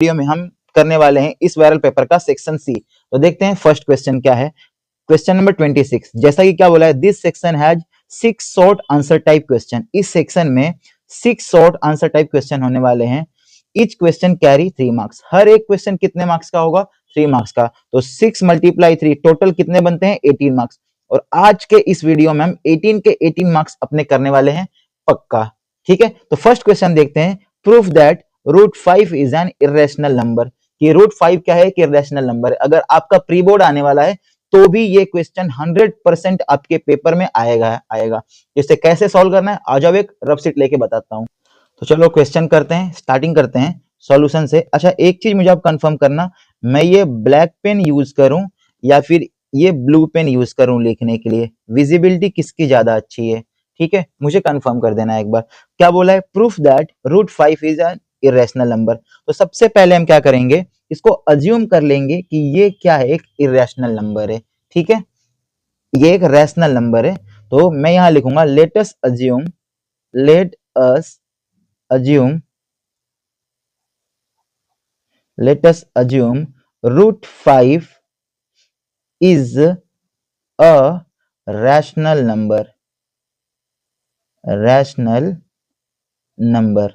Video में हम करने वाले हैं इस वायरल पेपर का सेक्शन सी। तो देखते हैं फर्स्ट क्वेश्चन क्या है। क्वेश्चन नंबर 26, जैसा कि क्या बोला है, this section has 6 short answer type question. इस सेक्शन में 6 शॉर्ट आंसर टाइप क्वेश्चन होने वाले हैं। Each question carry 3 marks. हर एक क्वेश्चन कितने मार्क्स का होगा? 3 मार्क्स का। तो 6 × 3 टोटल कितने बनते हैं? 18 मार्क्स। और आज के इस वीडियो में हम 18 के 18 मार्क्स अपने करने वाले हैं पक्का। ठीक है, तो फर्स्ट क्वेश्चन देखते हैं। Proof that √5 is an irrational number. कि √5 क्या है? एक इरेशनल नंबर है। अगर आपका प्री बोर्ड आने वाला है तो भी ये क्वेश्चन 100% आपके पेपर में आएगा। इसे कैसे सॉल्व करना है, आ जाओ एक रफ शीट लेके बताता हूँ। तो चलो क्वेश्चन करते हैं, स्टार्टिंग करते हैं सॉल्यूशन से। अच्छा, एक चीज मुझे आप कंफर्म करना, मैं ये ब्लैक पेन यूज करूं या फिर ये ब्लू पेन यूज करूं लिखने के लिए? विजिबिलिटी किसकी ज्यादा अच्छी है? ठीक है, मुझे कंफर्म कर देना एक बार। क्या बोला है? Proof that √5 is an irrational number. तो सबसे पहले हम क्या करेंगे, इसको अज्यूम कर लेंगे कि ये क्या है, एक इरेशनल नंबर है। ठीक है, ये एक रैशनल नंबर है। तो मैं यहां लिखूंगा let us assume √5 is a rational number।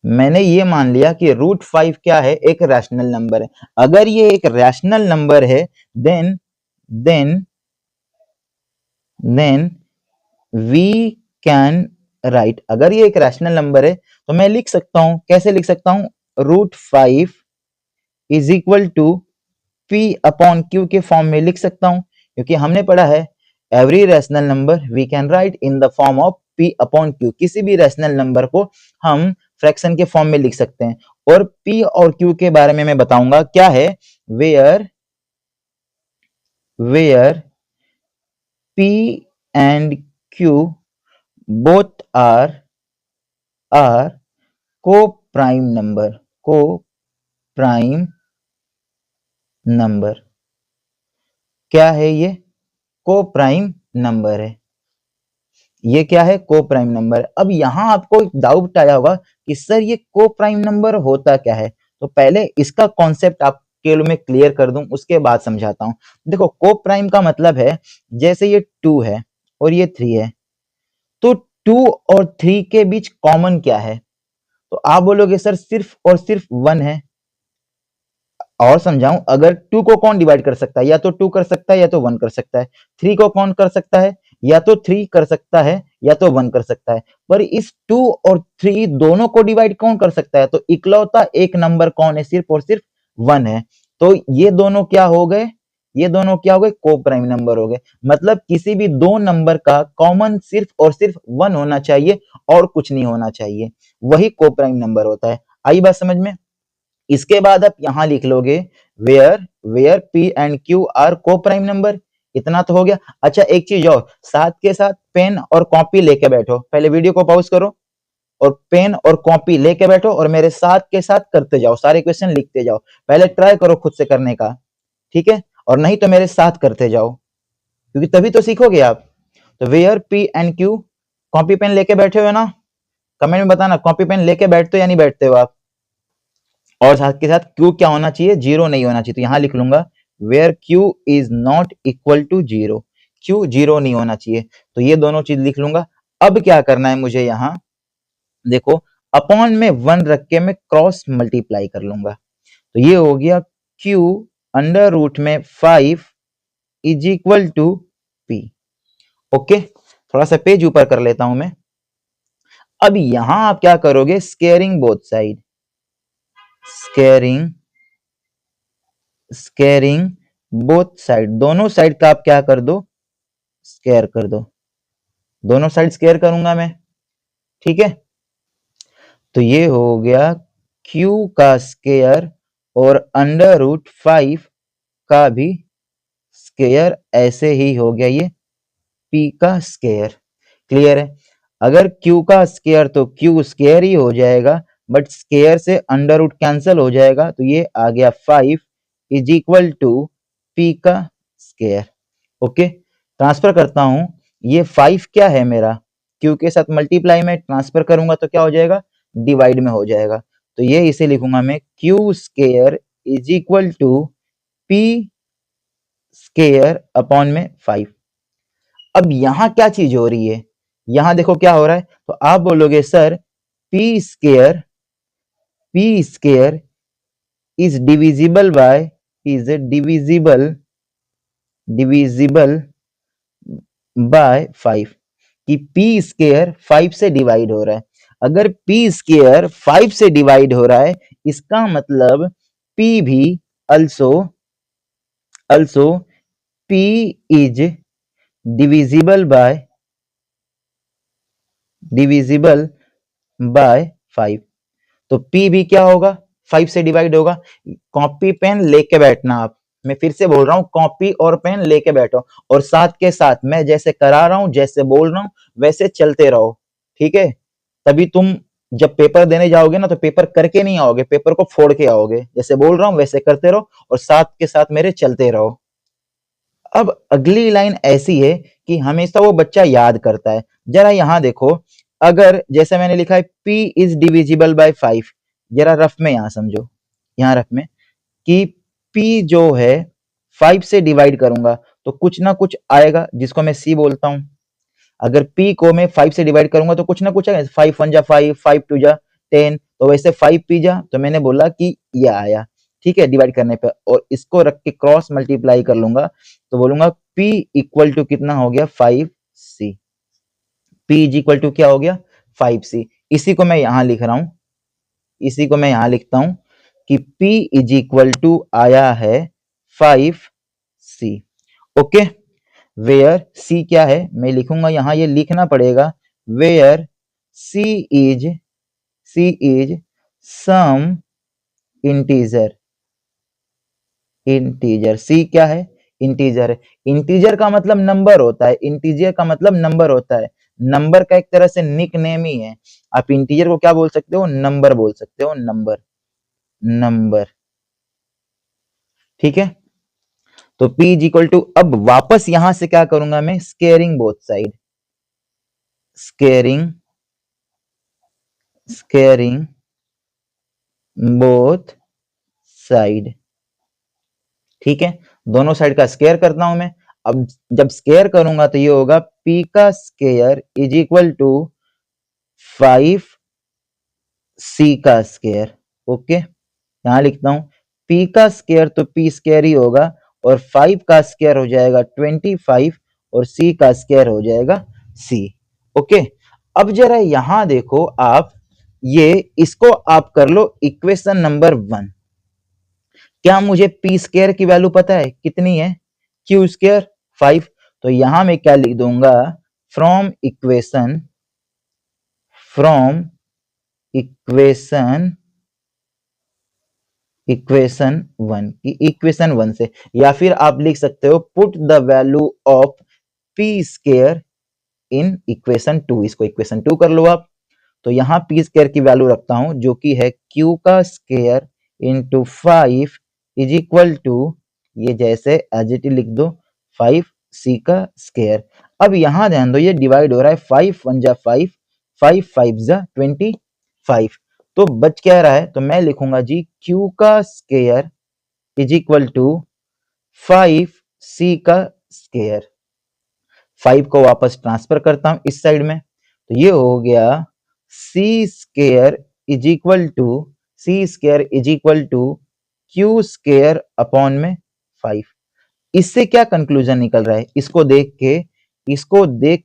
मैंने ये मान लिया कि √5 क्या है? एक रैशनल नंबर है। अगर ये एक रैशनल नंबर है देन वी कैन राइट। अगर ये एक रैशनल नंबर है तो मैं लिख सकता हूं, कैसे लिख सकता हूं? √5 इज इक्वल टू P/Q के फॉर्म में लिख सकता हूं, क्योंकि हमने पढ़ा है every rational number we can write in the form of P/Q। किसी भी रैशनल नंबर को हम फ्रैक्शन के फॉर्म में लिख सकते हैं। और P और Q के बारे में मैं बताऊंगा क्या है। Where P and Q both are co-prime number। क्या है ये? को-प्राइम नंबर है। ये क्या है? Co-prime number. अब यहां आपको डाउट आया होगा कि सर ये को-प्राइम नंबर होता क्या है। तो पहले इसका कॉन्सेप्ट आपके लिए मैं क्लियर कर दूं, उसके बाद समझाता हूं। देखो, को-प्राइम का मतलब है जैसे ये 2 है और ये 3 है, तो 2 और 3 के बीच कॉमन क्या है? तो आप बोलोगे सर सिर्फ और सिर्फ 1 है। और समझाऊं, अगर 2 को कौन डिवाइड कर सकता है? या तो 2 कर सकता है या तो 1 कर सकता है। 3 को कौन कर सकता है? या तो 3 कर सकता है या तो 1 कर सकता है। पर इस 2 और 3 दोनों को डिवाइड कौन कर सकता है? तो इकलौता एक नंबर कौन है? सिर्फ और सिर्फ 1 है। तो ये दोनों क्या हो गए? को प्राइम नंबर हो गए। मतलब किसी भी दो नंबर का कॉमन सिर्फ और सिर्फ 1 होना चाहिए और कुछ नहीं होना चाहिए, वही को प्राइम नंबर होता है। आई बात समझ में? इसके बाद आप यहां लिख लोगे where P and Q are coprime number. इतना तो हो गया। अच्छा, एक चीज और, साथ के साथ पेन और कॉपी लेके बैठो। पहले वीडियो को पॉज करो और पेन और कॉपी लेके बैठो और मेरे साथ के साथ करते जाओ, सारे क्वेश्चन लिखते जाओ। पहले ट्राई करो खुद से करने का, ठीक है? और नहीं तो मेरे साथ करते जाओ, क्योंकि तभी तो सीखोगे आप। तो where P and Q, copy pen लेके बैठे हो ना? कमेंट में बताना, कॉपी पेन लेके बैठते हो या नहीं बैठते हो आप? और साथ के साथ Q क्या होना चाहिए? 0 नहीं होना चाहिए। तो यहां लिख लूंगा where Q is not equal to 0। Q 0 नहीं होना चाहिए। तो ये दोनों चीज लिख लूंगा। अब क्या करना है मुझे, यहां देखो, अपॉन में 1 रख के मैं क्रॉस मल्टीप्लाई कर लूंगा। तो ये हो गया Q अंडर रूट में 5 is equal to P। Okay, थोड़ा सा पेज ऊपर कर लेता हूं मैं। अब यहां आप क्या करोगे? Squaring both side, squaring both side, दोनों साइड का आप क्या कर दो? स्केयर कर दो। दोनों साइड स्केयर करूंगा मैं, ठीक है? तो ये हो गया Q का स्केयर और अंडर रूट 5 का भी स्केयर, ऐसे ही हो गया ये P का स्केयर। क्लियर है? अगर Q का स्केयर तो Q स्केयर ही हो जाएगा, बट स्केयर से अंडर रूट कैंसिल हो जाएगा, तो ये आ गया 5 इज इक्वल टू P का स्केयर। ओके, ट्रांसफर करता हूं। ये 5 क्या है मेरा? Q के साथ मल्टीप्लाई में ट्रांसफर करूंगा तो क्या हो जाएगा? डिवाइड में हो जाएगा। तो ये इसे लिखूंगा मैं Q square is equal to P square upon में 5। अब यहां क्या चीज हो रही है, यहां देखो क्या हो रहा है, तो आप बोलोगे sir P square is divisible by is divisible by 5, कि पी स्केयर 5 से डिवाइड हो रहा है। अगर पी स्केयर 5 से डिवाइड हो रहा है, इसका मतलब पी भी also P is divisible by 5। तो P भी क्या होगा, 5 से डिवाइड होगा। कॉपी पेन लेके बैठना आप, मैं फिर से बोल रहा हूँ, कॉपी और पेन लेके बैठो और साथ के साथ मैं जैसे करा रहा हूँ, जैसे बोल रहा हूँ वैसे चलते रहो, ठीक है। तभी तुम जब पेपर देने जाओगे ना, तो पेपर करके नहीं आओगे, पेपर को फोड़ के आओगे। जैसे बोल रहा हूँ वैसे करते रहो और साथ के साथ मेरे चलते रहो। अब अगली लाइन ऐसी है कि हमेशा वो बच्चा याद करता है। जरा यहाँ देखो, अगर जैसे मैंने लिखा है P इज डिविजिबल बाय 5, जरा रफ में यहाँ समझो, यहाँ रफ में कि P जो है 5 से डिवाइड करूंगा तो कुछ ना कुछ आएगा जिसको मैं C बोलता हूँ। अगर P को मैं 5 से डिवाइड करूंगा तो कुछ ना कुछ आएगा, 5 1 जा 5, 5 2 जा 10, तो वैसे 5P जा, तो मैंने बोला कि ये आया, ठीक है, डिवाइड करने पे। और इसको रख के क्रॉस मल्टीप्लाई कर लूंगा तो बोलूंगा P इक्वल टू कितना हो गया, 5C। P is equal to क्या हो गया, 5C। इसी को मैं यहां लिख रहा हूं, इसी को मैं यहां लिखता हूं कि P इज इक्वल टू आया है 5C। ओके, वेयर C क्या है, मैं लिखूंगा यहां, ये लिखना पड़ेगा, where C is some integer. Integer C क्या है, इंटीजर है। इंटीजर का मतलब नंबर होता है, इंटीजर का मतलब नंबर होता है। नंबर का एक तरह से निक नेम ही है। आप इंटीजर को क्या बोल सकते हो, नंबर बोल सकते हो, नंबर, ठीक है। तो P इज इक्वल टू, अब वापस यहां से क्या करूंगा मैं, squaring both side, squaring both side, ठीक है। दोनों साइड का स्केयर करता हूं मैं। अब जब स्केयर करूंगा तो ये होगा P का square is equal to 5C का स्केयर। ओके, यहां लिखता हूं P का स्केयर तो P स्केयर ही होगा, और 5 का स्केयर हो जाएगा 25, और C का स्केयर हो जाएगा C। ओके, अब जरा यहां देखो आप, ये इसको आप कर लो इक्वेशन नंबर 1। क्या मुझे P स्केयर की वैल्यू पता है कितनी है, Q स्केयर 5। तो यहां मैं क्या लिख दूंगा, फ्रॉम इक्वेशन इक्वेशन 1 की, इक्वेशन 1 से, या फिर आप लिख सकते हो put the value of P square in equation 2। इसको इक्वेशन 2 कर लो आप। तो यहाँ P स्केयर की वैल्यू रखता हूं जो कि है Q का square into 5 is equal to, ये जैसे एज इट लिख दो, 5C का स्केयर। अब यहां ध्यान दो, ये डिवाइड हो रहा है, 5 1 जा 5, 5 5 जा 25, तो बच क्या रहा है, तो मैं लिखूंगा जी Q का square is equal to 5C का स्केयर। 5 को वापस ट्रांसफर करता हूं इस साइड में, तो ये हो गया C square is equal to Q square upon में 5। इससे क्या कंक्लूजन निकल रहा है, इसको देख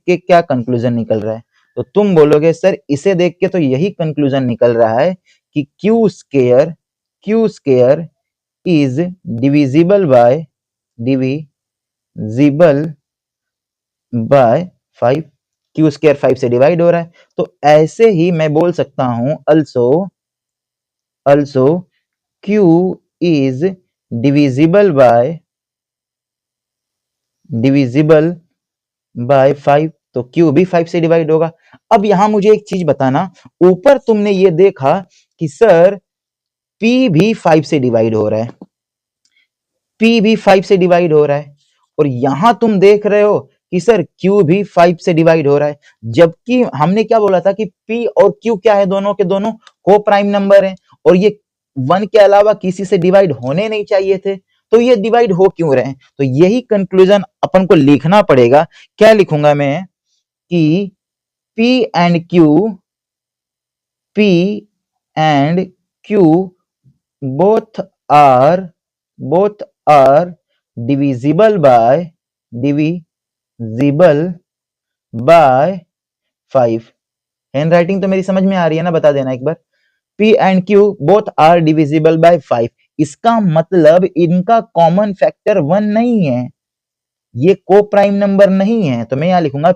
के क्या कंक्लूजन निकल रहा है, तो तुम बोलोगे सर इसे देख के तो यही कंक्लूजन निकल रहा है कि Q square is divisible by 5। Q square 5 से डिवाइड हो रहा है, तो ऐसे ही मैं बोल सकता हूं also Q is divisible by 5, तो Q भी 5 से डिवाइड होगा। अब यहां मुझे एक चीज बताना, ऊपर तुमने ये देखा कि सर P भी 5 से डिवाइड हो रहा है, P भी 5 से डिवाइड हो रहा है, और यहां तुम देख रहे हो कि सर Q भी 5 से डिवाइड हो रहा है, जबकि हमने क्या बोला था कि P और Q क्या है, दोनों के दोनों को प्राइम नंबर है, और ये 1 के अलावा किसी से डिवाइड होने नहीं चाहिए थे, तो ये डिवाइड हो क्यों रहे हैं? तो यही कंक्लूजन अपन को लिखना पड़ेगा। क्या लिखूंगा मैं कि P and Q both are divisible by 5। Hand writing तो मेरी समझ में आ रही है ना, बता देना एक बार। P and Q both are divisible by 5, इसका मतलब इनका कॉमन फैक्टर 1 नहीं है, ये को प्राइम नंबर नहीं है। तो मैं यहां लिखूंगा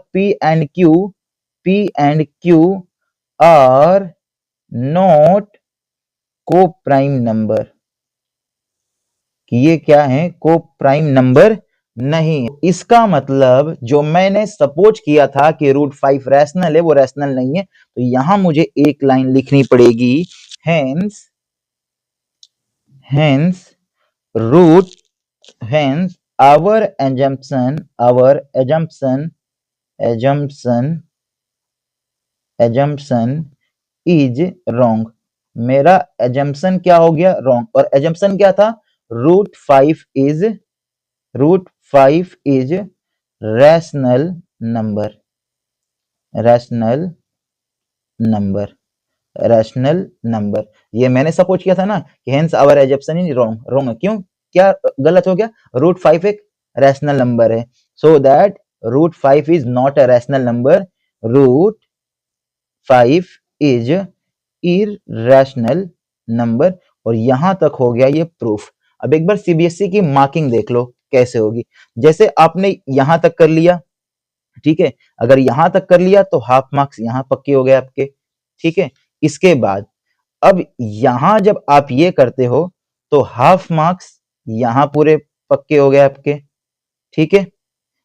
P and Q are not को प्राइम नंबर, कि ये क्या है, को प्राइम नंबर नहीं। इसका मतलब जो मैंने सपोज किया था कि √5 रैशनल है, वो रैशनल नहीं है। तो यहां मुझे एक लाइन लिखनी पड़ेगी, hence our assumption is wrong। मेरा assumption क्या हो गया, wrong। और assumption क्या था, √5 is rational number। ये मैंने सपोज किया था ना कि hence our assumption is wrong। है क्यों, क्या गलत हो गया, √5 एक रैशनल नंबर है, so that √5 is not a rational number, √5 is irrational number। और यहां तक हो गया ये प्रूफ। अब एक बार सीबीएसई की मार्किंग देख लो कैसे होगी। जैसे आपने यहां तक कर लिया, ठीक है, अगर यहां तक कर लिया तो हाफ मार्क्स यहां पक्के हो गए आपके, ठीक है। इसके बाद अब यहां जब आप ये करते हो तो हाफ मार्क्स यहां पूरे पक्के हो गए आपके, ठीक है,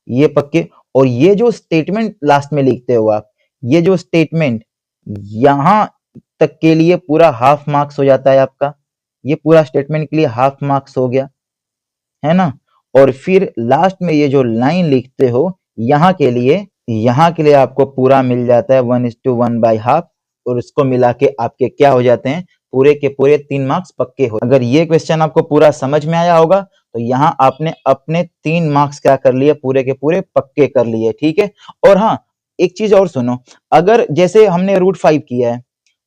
ये पक्के। और ये जो स्टेटमेंट लास्ट में लिखते हो आप, ये जो स्टेटमेंट यहां तक के लिए पूरा हाफ मार्क्स हो जाता है आपका, ये पूरा स्टेटमेंट के लिए हाफ मार्क्स हो गया, है ना। और फिर लास्ट में ये जो लाइन लिखते हो यहाँ के लिए आपको पूरा मिल जाता है 1:1/2, और उसको मिला के आपके क्या हो जाते हैं, पूरे के पूरे 3 मार्क्स पक्के हो। अगर ये क्वेश्चन आपको पूरा समझ में आया होगा तो यहाँ आपने अपने 3 मार्क्स क्या कर लिए, पूरे के पूरे पक्के कर लिए, ठीक है। और हाँ, एक चीज और सुनो, अगर जैसे हमने √5 किया है,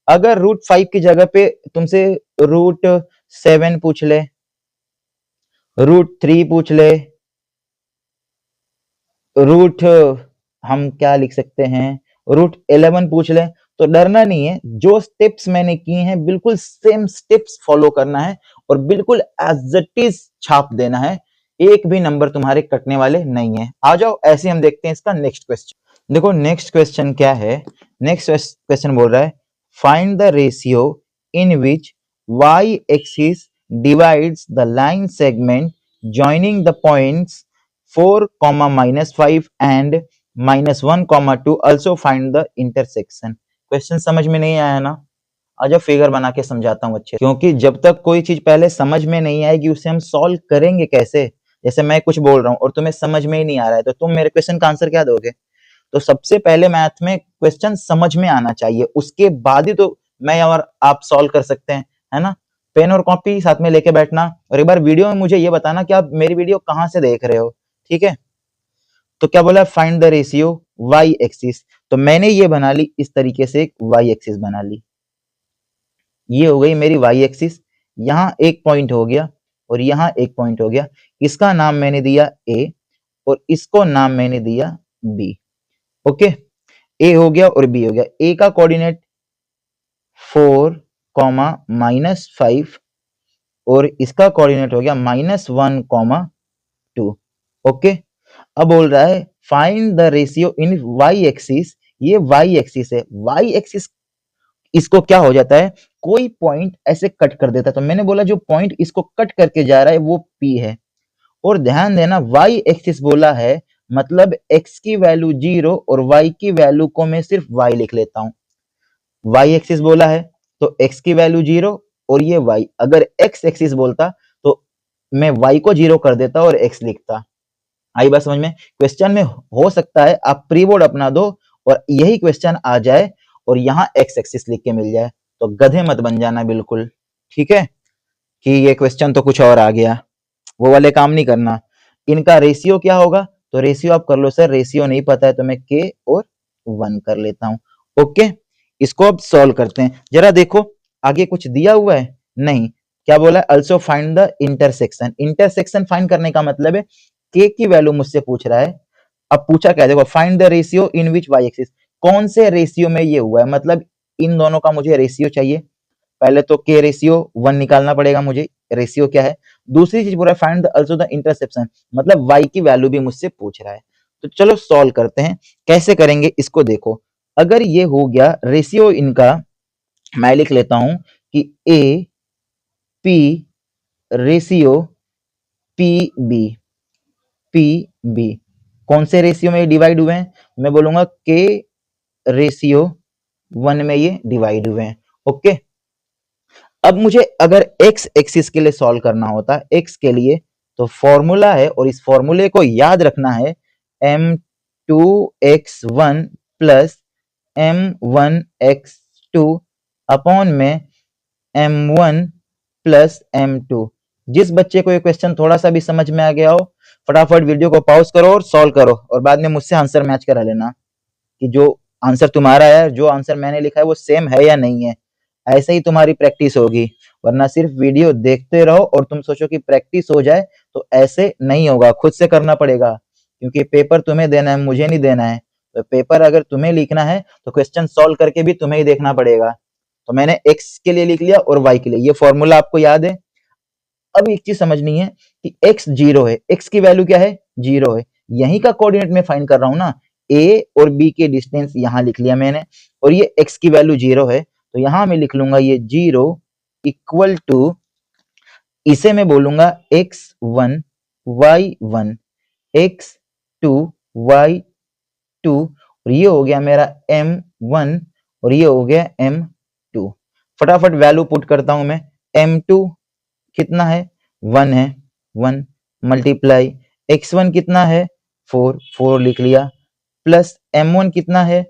अगर √5 की जगह पे तुमसे √7 पूछ ले, √3 पूछ ले, रूट हम क्या लिख सकते हैं, √11 पूछ ले, तो डरना नहीं है। जो स्टेप्स मैंने किए हैं बिल्कुल सेम स्टेप्स फॉलो करना है और बिल्कुल एज इट इज छाप देना है, एक भी नंबर तुम्हारे कटने वाले नहीं है। आ जाओ, ऐसे हम देखते हैं इसका नेक्स्ट क्वेश्चन। देखो नेक्स्ट क्वेश्चन क्या है, नेक्स्ट क्वेश्चन बोल रहा है find the ratio in which y axis divides the line segment joining the points 4, -5 and -1, 2। also find the intersection। Question समझ में नहीं आया ना, आज फिगर बना के समझाता हूँ अच्छे, क्योंकि जब तक कोई चीज पहले समझ में नहीं आएगी उसे हम सॉल्व करेंगे कैसे। जैसे मैं कुछ बोल रहा हूँ और तुम्हें समझ में ही नहीं आ रहा है तो तुम मेरे क्वेश्चन का आंसर क्या दोगे। तो सबसे पहले मैथ में क्वेश्चन समझ में आना चाहिए, उसके बाद ही तो मैं और आप सॉल्व कर सकते हैं, है ना। पेन और कॉपी साथ में लेके बैठना, और एक बार वीडियो में मुझे ये बताना कि आप मेरी वीडियो कहाँ से देख रहे हो, ठीक है। तो क्या बोला, find the ratio y axis. तो मैंने ये बना ली इस तरीके से, एक y एक्सिस बना ली, ये हो गई मेरी y एक्सिस। यहाँ एक पॉइंट हो गया और यहाँ एक पॉइंट हो गया, इसका नाम मैंने दिया a और इसको नाम मैंने दिया b। ओके, a हो गया और b हो गया। a का कोऑर्डिनेट 4, -5 और इसका कोऑर्डिनेट हो गया -1, 2। ओके, अब बोल रहा है find the ratio in y axis. ये y एक्सिस है, y एक्सिस इसको क्या हो जाता है, कोई पॉइंट ऐसे कट कर देता है। तो मैंने बोला जो पॉइंट इसको कट करके जा रहा है वो P है। और ध्यान देना y एक्सिस बोला है, मतलब x की वैल्यू 0 और y की वैल्यू को मैं सिर्फ y लिख लेता हूं। y एक्सिस बोला है तो x की वैल्यू 0 और ये y। अगर x एक्सिस बोलता तो मैं y को 0 कर देता और x लिखता। आई बात समझ में। क्वेश्चन में हो सकता है आप प्री बोर्ड अपना दो और यही क्वेश्चन आ जाए और यहाँ x एक्सिस लिख के मिल जाए, तो गधे मत बन जाना बिल्कुल। ठीक है, कि ये क्वेश्चन तो कुछ और आ गया, वो वाले काम नहीं करना। इनका रेशियो क्या होगा, तो रेशियो आप कर लो सर, रेशियो नहीं पता है तो मैं के और 1 कर लेता हूँ। ओके, इसको अब सॉल्व करते हैं। जरा देखो आगे कुछ दिया हुआ है, नहीं, क्या बोला है, also find the intersection. Intersection find करने का मतलब है के की वैल्यू मुझसे पूछ रहा है। अब पूछा क्या है, देखो find the ratio in which y axis, कौन से रेशियो में ये हुआ है, मतलब इन दोनों का मुझे रेशियो चाहिए। पहले तो के रेशियो 1 निकालना पड़ेगा मुझे, रेशियो क्या है। दूसरी चीज पूरा फाइंड आल्सो द इंटरसेप्शन, मतलब y की वैल्यू भी मुझसे पूछ रहा है। तो चलो सॉल्व करते हैं, कैसे करेंगे इसको देखो। अगर ये हो गया रेशियो इनका, मैं लिख लेता हूं कि A P ratio P B, P B कौन से रेशियो में ये डिवाइड हुए हैं, मैं बोलूंगा के रेशियो 1 में ये डिवाइड हुए हैं। ओके, अब मुझे अगर x एक्सिस के लिए सॉल्व करना होता है, x के लिए, तो फॉर्मूला है और इस फॉर्मूले को याद रखना है, m2x1 प्लस m1x2 अपॉन में m1 प्लस m2। जिस बच्चे को ये क्वेश्चन थोड़ा सा भी समझ में आ गया हो, फटाफट वीडियो को पॉज करो और सॉल्व करो, और बाद में मुझसे आंसर मैच करा लेना कि जो आंसर तुम्हारा है, जो आंसर मैंने लिखा है वो सेम है या नहीं है। ऐसे ही तुम्हारी प्रैक्टिस होगी, वरना सिर्फ वीडियो देखते रहो और तुम सोचो कि प्रैक्टिस हो जाए, तो ऐसे नहीं होगा, खुद से करना पड़ेगा, क्योंकि पेपर तुम्हें देना है, मुझे नहीं देना है। तो पेपर अगर तुम्हें लिखना है तो क्वेश्चन सॉल्व करके भी तुम्हें ही देखना पड़ेगा। तो मैंने एक्स के लिए लिख लिया और वाई के लिए, ये फॉर्मूला आपको याद है। अब एक चीज समझनी है कि x 0 है, x की वैल्यू क्या है, 0 है, यहीं का कोऑर्डिनेट में फाइंड कर रहा हूं ना, a और b के डिस्टेंस यहां लिख लिया मैंने, और ये x की वैल्यू 0 है, तो यहां मैं लिख लूंगा ये 0 इक्वल टू, इसे मैं बोलूंगा x1 y1 x2 y2, और ये हो गया मेरा m1 और ये हो गया m2। फटाफट वैल्यू पुट करता हूं मैं, m2 कितना है, 1 है, 1 मल्टीप्लाई x1 कितना है, 4, 4 लिख लिया, प्लस m1 कितना है,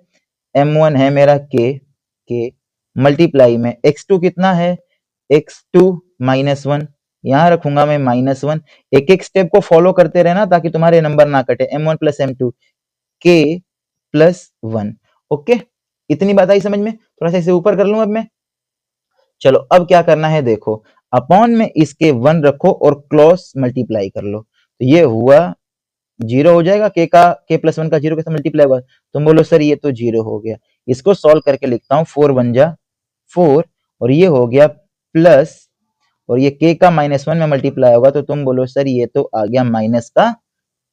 m1 है मेरा k मल्टीप्लाई में x2 कितना है, x2 -1, यहाँ रखूंगा मैं -1। एक एक स्टेप को फॉलो करते रहना ताकि तुम्हारे नंबर ना कटे, m1 plus m2 k plus 1। Okay, इतनी बात आई समझ में, थोड़ा सा इसे ऊपर कर लूं अब मैं। चलो अब क्या करना है देखो, अपॉन में इसके 1 रखो और क्रॉस मल्टीप्लाई कर लो, तो ये हुआ 0 हो जाएगा, k प्लस 1 का 0 के साथ मल्टीप्लाई हुआ, तुम बोलो सर ये तो 0 हो गया। इसको सॉल्व करके लिखता हूँ, 4 1 जा 4, और ये हो गया प्लस, और ये k का -1 में मल्टीप्लाई होगा, तो तुम बोलो सर ये तो आ गया माइनस का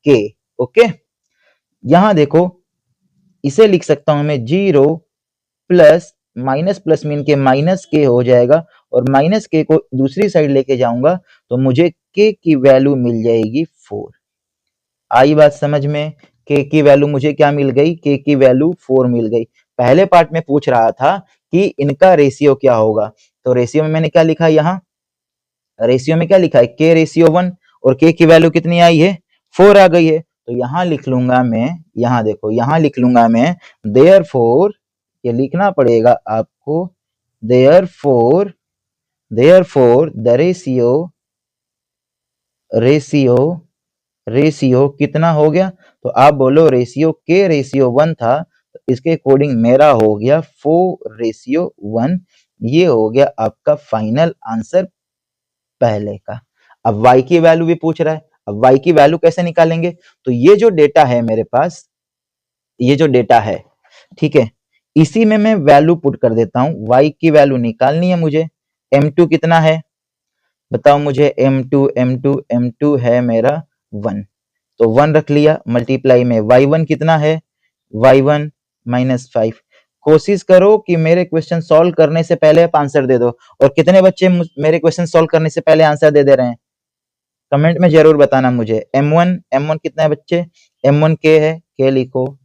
k। ओके, यहां देखो इसे लिख सकता हूं मैं 0 प्लस माइनस प्लस मीन के माइनस के हो जाएगा, और माइनस के को दूसरी साइड लेके जाऊंगा तो मुझे के की वैल्यू मिल जाएगी 4। आई बात समझ में, के की वैल्यू मुझे क्या मिल गई, के की वैल्यू 4 मिल गई। पहले पार्ट में पूछ रहा था कि इनका रेशियो क्या होगा, तो रेशियो में मैंने क्या लिखा, यहाँ रेशियो में क्या लिखा है, के रेशियो 1, और के की वैल्यू कितनी आई है, 4 आ गई है, तो यहां लिख लूंगा मैं, यहां देखो यहां लिख लूंगा मैं, देयरफॉर, ये लिखना पड़ेगा आपको, therefore, therefore the ratio, ratio, ratio कितना हो गया, तो आप बोलो रेशियो के रेशियो 1 था, तो इसके अकॉर्डिंग मेरा हो गया 4 रेशियो 1। ये हो गया आपका फाइनल आंसर पहले का। अब y की वैल्यू भी पूछ रहा है, अब y की वैल्यू कैसे निकालेंगे, तो ये जो डेटा है मेरे पास, ये जो डेटा है, ठीक है, इसी में मैं वैल्यू पुट कर देता हूं, y की वैल्यू निकालनी है मुझे, m2 कितना है बताओ मुझे, m2 है मेरा 1, तो 1 रख लिया, मल्टीप्लाई में y1 कितना है, y1 -5। कोशिश करो कि मेरे क्वेश्चन सॉल्व करने से पहले आप आंसर दे दो, और कितने बच्चे मेरे क्वेश्चन सॉल्व करने से पहले आंसर दे रहे हैं, कमेंट में जरूर बताना मुझे। m1 कितना है बच्चे, m1 k है, k लिखो,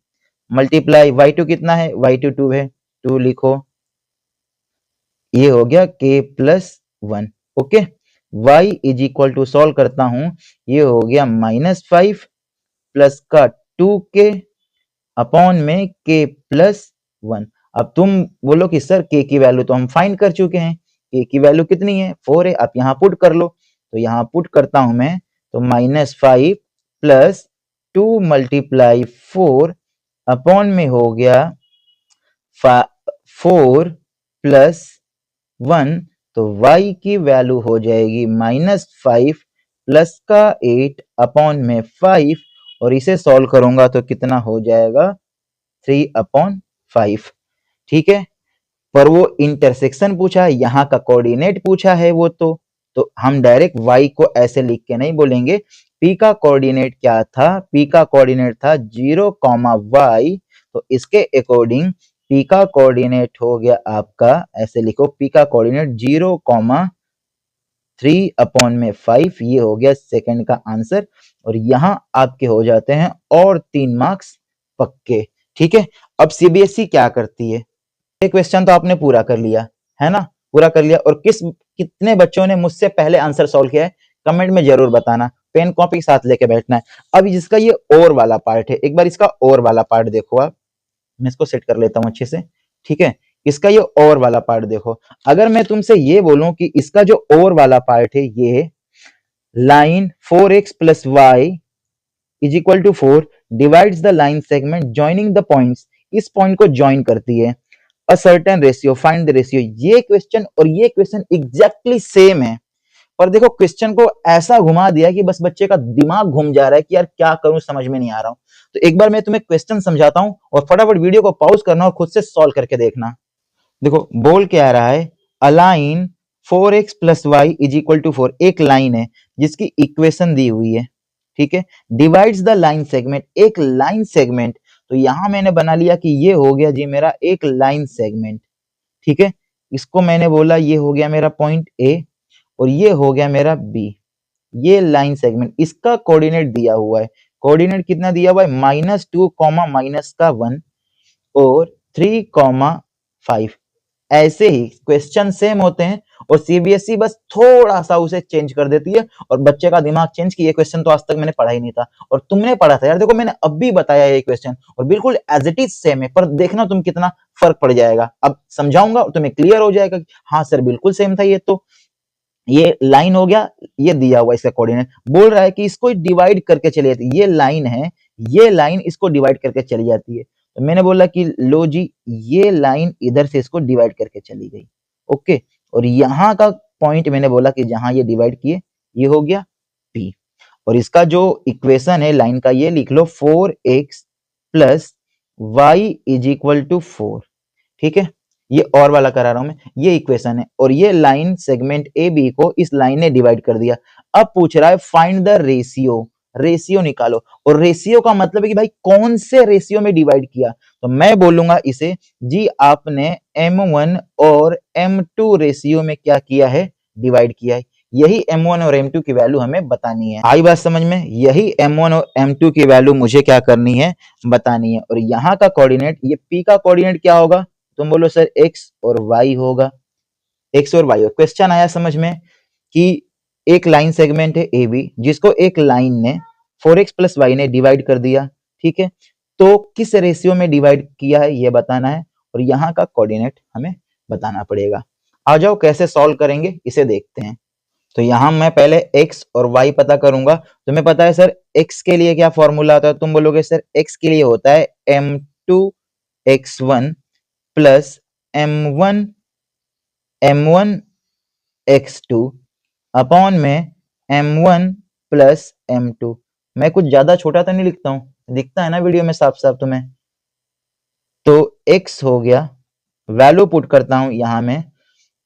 मल्टीप्लाई y2 कितना है, y2 2 है, 2 लिखो, ये हो गया k plus 1। Okay, y is equal to solve करता हूं, ये हो गया -5 प्लस का 2k अपॉन में k प्लस 1। अब तुम बोलो कि सर k की वैल्यू तो हम फाइंड कर चुके हैं, ए की वैल्यू कितनी है 4 है, आप यहाँ पुट कर लो। तो यहाँ पुट करता हूं मैं, तो -5 प्लस 2 मल्टीप्लाई 4 अपॉन में हो गया 4 प्लस 1, तो y की वैल्यू हो जाएगी -5 प्लस का 8 अपॉन में 5, और इसे सॉल्व करूंगा तो कितना हो जाएगा 3/5। ठीक है, पर वो इंटरसेक्शन पूछा है, यहाँ का कोऑर्डिनेट पूछा है वो तो हम डायरेक्ट y को ऐसे लिख के नहीं बोलेंगे। p का कोऑर्डिनेट क्या था, p का कोऑर्डिनेट था 0, y, तो इसके अकॉर्डिंग p का कोऑर्डिनेट हो गया आपका, ऐसे लिखो p का कोऑर्डिनेट 0, 3/5, ये हो गया सेकंड का आंसर। और यहाँ आपके हो जाते हैं और 3 मार्क्स पक्के। ठीक है, अब सीबीएसई क्या करती है, ये क्वेश्चन तो आपने पूरा कर लिया है ना, पूरा कर लिया। और कितने बच्चों ने मुझसे पहले आंसर सॉल्व किया है कमेंट में जरूर बताना, पेन कॉपी के साथ लेके बैठना है। अब जिसका ये और वाला पार्ट है, एक बार इसका और वाला पार्ट देखो आप, मैं इसको सेट कर लेता हूं अच्छे से। ठीक है, इसका ये और वाला पार्ट देखो। अगर मैं तुमसे ये बोलूं कि इसका जो और वाला पार्ट है, ये line 4x plus y is equal to 4 divides the line segment joining the points, इस पॉइंट को ज्वाइन करती है, a certain ratio, find the ratio. ये क्वेश्चन और ये क्वेश्चन एग्जैक्टली सेम है, पर देखो क्वेश्चन को ऐसा घुमा दिया कि बस बच्चे का दिमाग घूम जा रहा है कि यार क्या करूं, समझ में नहीं आ रहा हूं। तो एक बार मैं तुम्हें क्वेश्चन समझाता हूं और फटाफट वीडियो को पॉज करना और खुद से सॉल्व करके देखना। देखो बोल क्या रहा है, a line 4x plus y is equal to 4, एक लाइन है जिसकी इक्वेशन दी हुई है। ठीक है, डिवाइड्स द लाइन सेगमेंट, एक लाइन सेगमेंट, तो यहां मैंने बना लिया कि ये हो गया जी मेरा एक लाइन सेगमेंट। ठीक है, इसको मैंने बोला ये हो गया मेरा पॉइंट ए और ये हो गया मेरा बी, ये लाइन सेगमेंट, इसका कोऑर्डिनेट दिया हुआ है। कोऑर्डिनेट कितना दिया हुआ है, -2, -1 और 3, 5। ऐसे ही क्वेश्चन सेम होते हैं और सीबीएसई बस थोड़ा सा उसे चेंज कर देती है और बच्चे का दिमाग चेंज कि ये क्वेश्चन तो आज तक मैंने पढ़ा ही नहीं था और तुमने पढ़ा था यार। देखो मैंने अब भी बताया ये क्वेश्चन और बिल्कुल एज इट इज सेम है, पर देखना तुम कितना फर्क पड़ जाएगा। अब समझाऊंगा और तुम्हें क्लियर हो जाएगा कि हाँ सर बिल्कुल सेम था। ये तो ये लाइन हो गया, ये दिया हुआ इसका कोऑर्डिनेट, बोल रहा है कि इसको डिवाइड करके चली जाती है, ये लाइन है, ये लाइन इसको डिवाइड करके चली जाती है। तो मैंने बोला कि लो जी ये लाइन इधर से इसको डिवाइड करके चली गई। ओके, और यहाँ का पॉइंट मैंने बोला कि जहां ये डिवाइड किए ये हो गया P, और इसका जो इक्वेशन है लाइन का ये लिख लो 4x plus y is equal to 4। ठीक है, ये और वाला करा रहा हूं मैं, ये इक्वेशन है और ये लाइन सेगमेंट ए बी को इस लाइन ने डिवाइड कर दिया। अब पूछ रहा है फाइंड द रेशियो, रेशियो निकालो, और रेशियो का मतलब है कि भाई कौन से रेशियो में डिवाइड किया। तो मैं बोलूंगा इसे जी आपने m1 और m2 रेशियो में क्या किया है, डिवाइड किया है। यही m1 और m2 की वैल्यू हमें बतानी है। आई बात समझ में, यही m1 और m2 की वैल्यू मुझे क्या करनी है, बतानी है। और यहाँ का कोऑर्डिनेट, ये p का कोऑर्डिनेट क्या होगा, तुम बोलो सर x और y होगा, x और y। और क्वेश्चन आया समझ में कि एक लाइन सेगमेंट है ए बी जिसको एक लाइन ने 4x प्लस वाई ने डिवाइड कर दिया। ठीक है, तो किस रेशियो में डिवाइड किया है ये बताना है और यहाँ का कोऑर्डिनेट हमें बताना पड़ेगा। आ जाओ कैसे सॉल्व करेंगे इसे देखते हैं। तो यहाँ मैं पहले x और y पता करूंगा। तुम्हें पता है सर x के लिए क्या फॉर्मूला होता है, तुम बोलोगे सर x के लिए होता है m2x1 plus m1 x2 upon में m1 प्लस m2। मैं कुछ ज्यादा छोटा तो नहीं लिखता हूं, दिखता है ना वीडियो में साफ साफ तुम्हें। तो x हो गया, वैल्यू पुट करता हूं यहां में,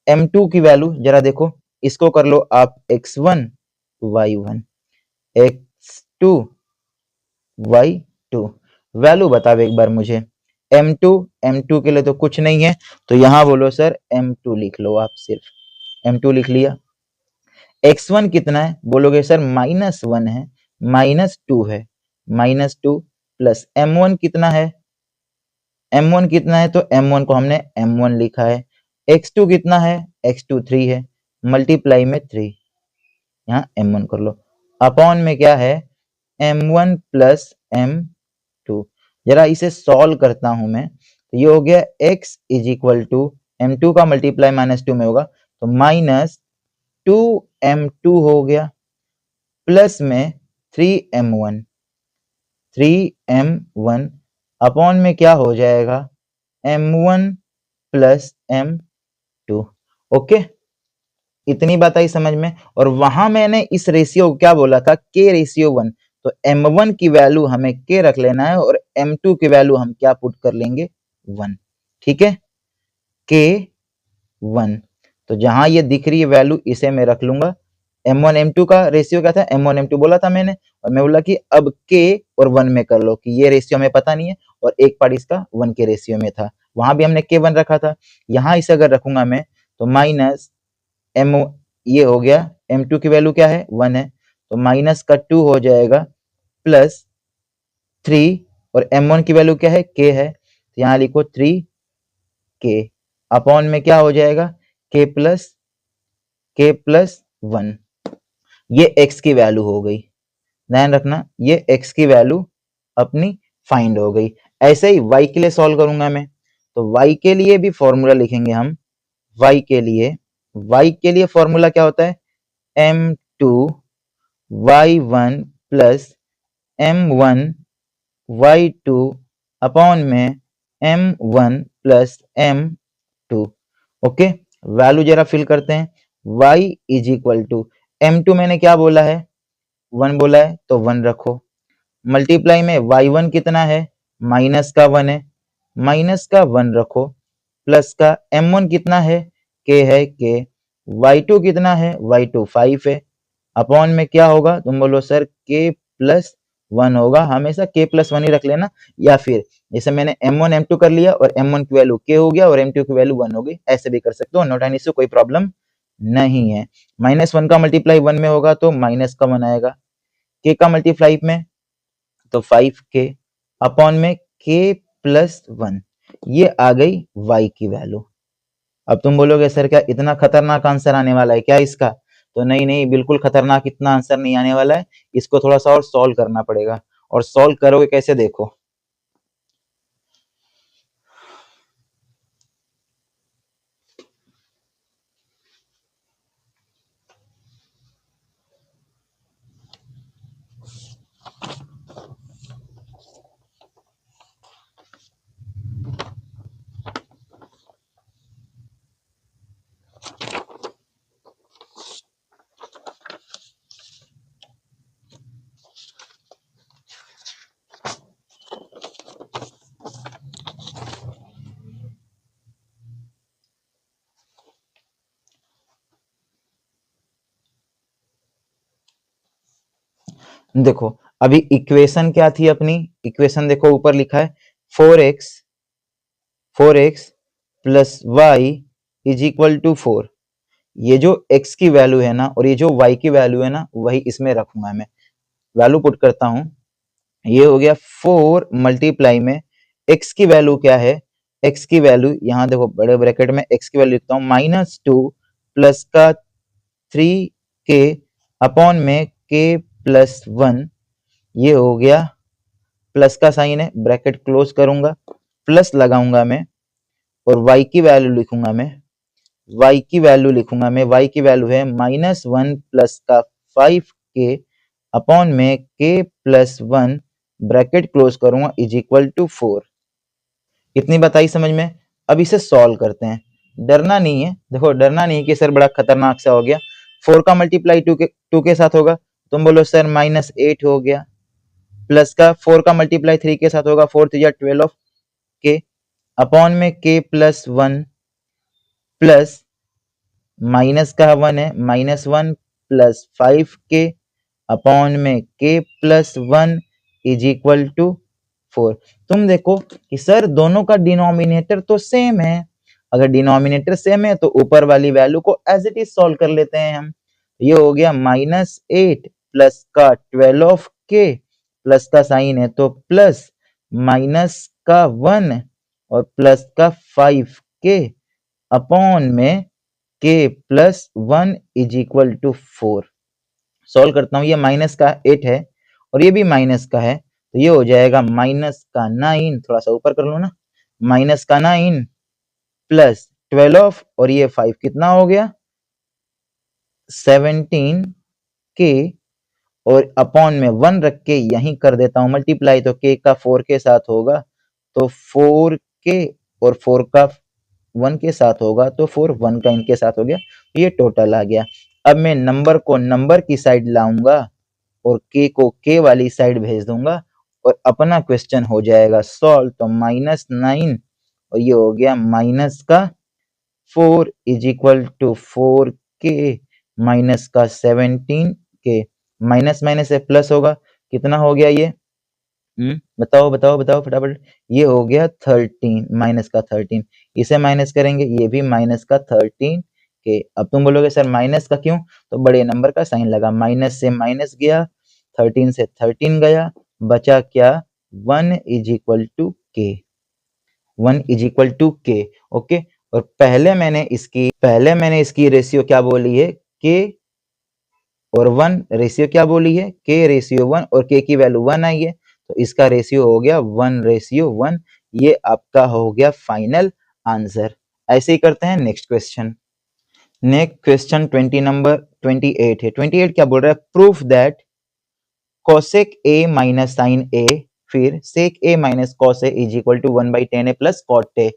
m2 की वैल्यू जरा देखो, इसको कर लो आप x1 y1 x2 y2। Value बताओ एक बार मुझे, m2 के लिए तो कुछ नहीं है, तो यहां बोलो सर m2 लिख लो, आप सिर्फ m2 लिख लिया। x1 कितना है, बोलोगे सर -1 है, -2 है, -2 प्लस m1 कितना है, m1 कितना है, तो m1 को हमने m1 लिखा है। x2 कितना है, x2 3 है, मल्टीप्लाई में 3, यहाँ m1 कर लो, अपॉन में क्या है m1 प्लस m2। जरा इसे सॉल्व करता हूं मैं, तो ये हो गया x is equal to m2 का मल्टीप्लाई -2 में होगा तो माइनस 2m2 हो गया प्लस में 3m1 अपॉन में क्या हो जाएगा m1 प्लस m2। ओके, इतनी बात आई समझ में। और वहां मैंने इस रेशियो को क्या बोला था, k रेशियो 1, तो m1 की वैल्यू हमें k रख लेना है और m2 की वैल्यू हम क्या पुट कर लेंगे 1। ठीक है, k 1, तो जहां ये दिख रही है वैल्यू इसे मैं रख लूंगा। m1 m2 का रेशियो क्या था, m1 m2 बोला था मैंने, और मैं बोला कि अब k और 1 में कर लो कि ये रेशियो हमें पता नहीं है, और एक पार्ट इसका 1 के रेशियो में था, वहां भी हमने k 1 रखा था। यहाँ इसे अगर रखूंगा मैं तो माइनस m, ये हो गया m2 की वैल्यू क्या है 1 है, तो माइनस का 2 हो जाएगा प्लस 3, और m1 की वैल्यू क्या है k है, तो यहाँ लिखो 3k अपॉन में क्या हो जाएगा k प्लस 1। ये x की वैल्यू हो गई, ध्यान रखना ये x की वैल्यू अपनी फाइंड हो गई। ऐसे ही y के लिए सॉल्व करूंगा मैं, तो y के लिए भी फॉर्मूला लिखेंगे हम। y के लिए फॉर्मूला क्या होता है m2 y1 plus m1 y2 upon में m1 plus m2। Okay, value जरा फिल करते हैं। y is equal to m2 मैंने क्या बोला है 1 बोला है, तो 1 रखो, मल्टीप्लाई में y1 कितना है माइनस का 1 है, माइनस का 1 रखो, प्लस का m1 कितना है k है k, y2 कितना है y2 5 है, अपॉन में क्या होगा, तुम बोलो सर k प्लस 1 होगा, हमेशा k प्लस 1 ही रख लेना, या फिर जैसे मैंने m1 m2 कर लिया और m1 की वैल्यू k हो गया और m2 की वैल्यू 1 हो गई, ऐसे भी कर सकते हो, नोट एन इश्यू, कोई प्रॉब्लम नहीं है। माइनस 1 का मल्टीप्लाई 1 में होगा तो माइनस का 1 आएगा, k का मल्टीप्लाई में तो 5k अपॉन में k प्लस 1, ये आ गई y की वैल्यू। अब तुम बोलोगे सर क्या इतना खतरनाक आंसर आने वाला है क्या इसका, तो नहीं नहीं, बिल्कुल खतरनाक इतना आंसर नहीं आने वाला है, इसको थोड़ा सा और सॉल्व करना पड़ेगा, और सॉल्व करोगे कैसे देखो। देखो अभी इक्वेशन क्या थी अपनी, इक्वेशन देखो ऊपर लिखा है 4x plus y is equal to 4। ये जो x की वैल्यू है ना और ये जो y की वैल्यू है ना वही इसमें रखूंगा मैं, वैल्यू पुट करता हूं, ये हो गया 4 मल्टीप्लाई में x की वैल्यू क्या है, x की वैल्यू यहाँ देखो बड़े ब्रैकेट में x की वैल्यू लिखता हूँ -2 प्लस का 3k अपॉन में k प्लस 1, ये हो गया, प्लस का साइन है ब्रैकेट क्लोज करूंगा, प्लस लगाऊंगा मैं और y की वैल्यू लिखूंगा मैं, y की वैल्यू लिखूंगा मैं, y की वैल्यू है -1 प्लस का 5k अपॉन में k प्लस 1 ब्रैकेट क्लोज करूंगा इज इक्वल टू 4। इतनी बताई समझ में। अब इसे सॉल्व करते हैं, डरना नहीं है, देखो डरना नहीं है कि सर बड़ा खतरनाक सा हो गया, 4 का मल्टीप्लाई 2 के साथ होगा, तुम बोलो सर -8 हो गया, प्लस का 4 का मल्टीप्लाई 3 के साथ होगा, 4 3 12 के अपॉन में k प्लस 1 प्लस माइनस का 1 है -1 प्लस 5k अपॉन में k plus 1 is equal to 4। तुम देखो कि सर दोनों का डिनोमिनेटर तो सेम है, अगर डिनोमिनेटर सेम है तो ऊपर वाली वैल्यू को एज इट इज सॉल्व कर लेते हैं हम, ये हो गया -8 प्लस का 12k प्लस का साइन है तो प्लस माइनस का 1 और प्लस का 5k अपॉन में k plus 1 is equal to 4। Solve करता हूँ, ये माइनस का 8 है और ये भी माइनस का है, तो ये हो जाएगा माइनस का 9, थोड़ा सा ऊपर कर लो ना, माइनस का 9 प्लस 12 और ये 5 कितना हो गया 17 के और अपॉन में 1 रख के यहीं कर देता हूं मल्टीप्लाई, तो k का 4 के साथ होगा तो 4 के और 4 का 1 के साथ होगा तो 4 1 का इनके साथ हो गया, तो ये टोटल आ गया। अब मैं नंबर को नंबर की साइड लाऊंगा और k को k वाली साइड भेज दूंगा और अपना क्वेश्चन हो जाएगा सॉल्व। तो -9 और ये हो गया माइनस का 4 इज इक्वल टू 4 के माइनस का 17 के, माइनस माइनस से प्लस होगा, कितना हो गया ये? बताओ बताओ बताओ फटाफट। ये हो गया 13, माइनस का 13। इसे माइनस करेंगे, ये भी माइनस का 13 के। अब तुम बोलोगे सर माइनस का क्यों? तो बड़े नंबर का साइन लगा, माइनस से माइनस गया, 13 से 13 गया, बचा क्या? 1 इज इक्वल टू के, 1 इज इक्वल टू के। ओके, और पहले मैंने इसकी रेशियो क्या बोली है? के और 1 रेशियो क्या बोली है? के रेशियो 1 और के की वैल्यू 1 आई है, तो इसका रेशियो हो गया 1:1। ये आपका हो गया फाइनल आंसर। ऐसे ही करते हैं next question. Next question 20 number 28 है। 28 क्या बोल रहा है? Proof that cosec a minus sine a फिर sec a minus cos a is equal to 1/tan a plus cot a।